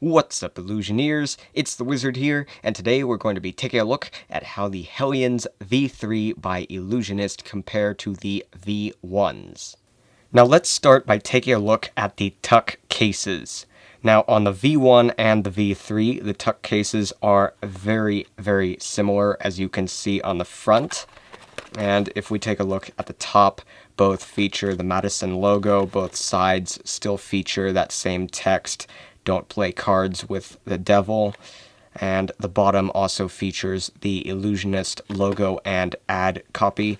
What's up, Illusioneers? It's the Wizard here, and today we're going to be taking a look at how the Hellions V3 by Illusionist compare to the V1s. Now let's start by taking a look at the tuck cases. Now on the V1 and the V3, the tuck cases are very, very similar, as you can see on the front. And if we take a look at the top, both feature the Madison logo, both sides still feature that same text, "Don't play cards with the devil," and the bottom also features the Illusionist logo and ad copy,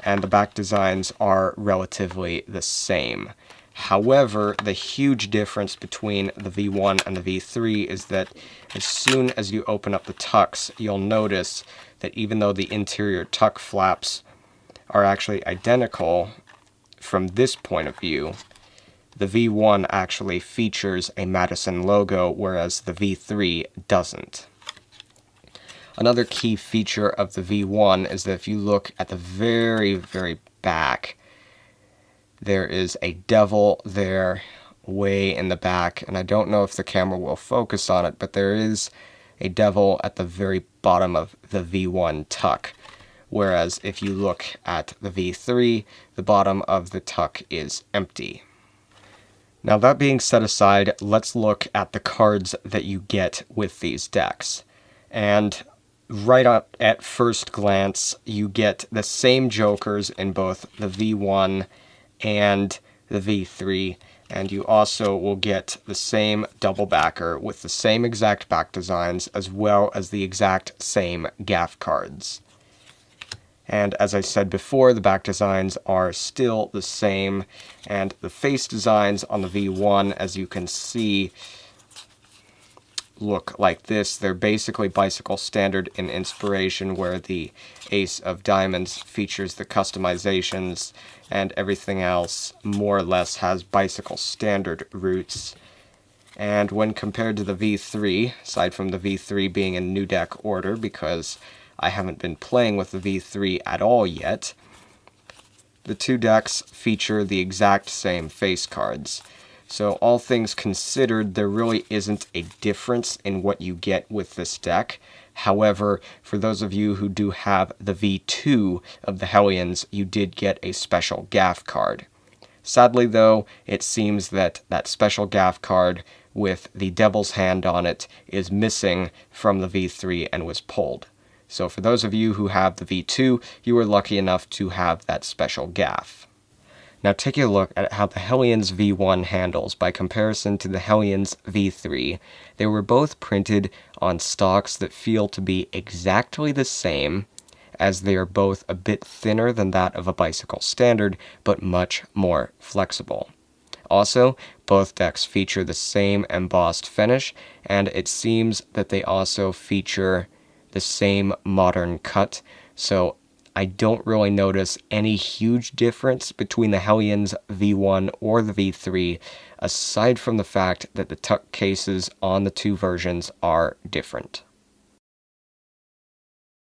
and the back designs are relatively the same. However, the huge difference between the V1 and the V3 is that as soon as you open up the tucks, you'll notice that even though the interior tuck flaps are actually identical from this point of view, the V1 actually features a Madison logo, whereas the V3 doesn't. Another key feature of the V1 is that if you look at the very, very back, there is a devil there way in the back, and I don't know if the camera will focus on it, but there is a devil at the very bottom of the V1 tuck, whereas if you look at the V3, the bottom of the tuck is empty. Now that being set aside, let's look at the cards that you get with these decks. And right at first glance, you get the same jokers in both the V1 and the V3, and you also will get the same double backer with the same exact back designs as well as the exact same gaff cards. And as I said before, the back designs are still the same, and the face designs on the V1, as you can see, look like this. They're basically bicycle standard in inspiration, where the Ace of Diamonds features the customizations, and everything else more or less has bicycle standard roots. And when compared to the V3, aside from the V3 being in new deck order, because I haven't been playing with the V3 at all yet, the two decks feature the exact same face cards. So all things considered, there really isn't a difference in what you get with this deck. However, for those of you who do have the V2 of the Hellions, you did get a special gaff card. Sadly though, it seems that that special gaff card with the Devil's Hand on it is missing from the V3 and was pulled. So for those of you who have the V2, you were lucky enough to have that special gaff. Now taking a look at how the Hellions V1 handles by comparison to the Hellions V3, they were both printed on stocks that feel to be exactly the same, as they are both a bit thinner than that of a bicycle standard, but much more flexible. Also, both decks feature the same embossed finish, and it seems that they also feature the same modern cut, so I don't really notice any huge difference between the Hellions V1 or the V3, aside from the fact that the tuck cases on the two versions are different.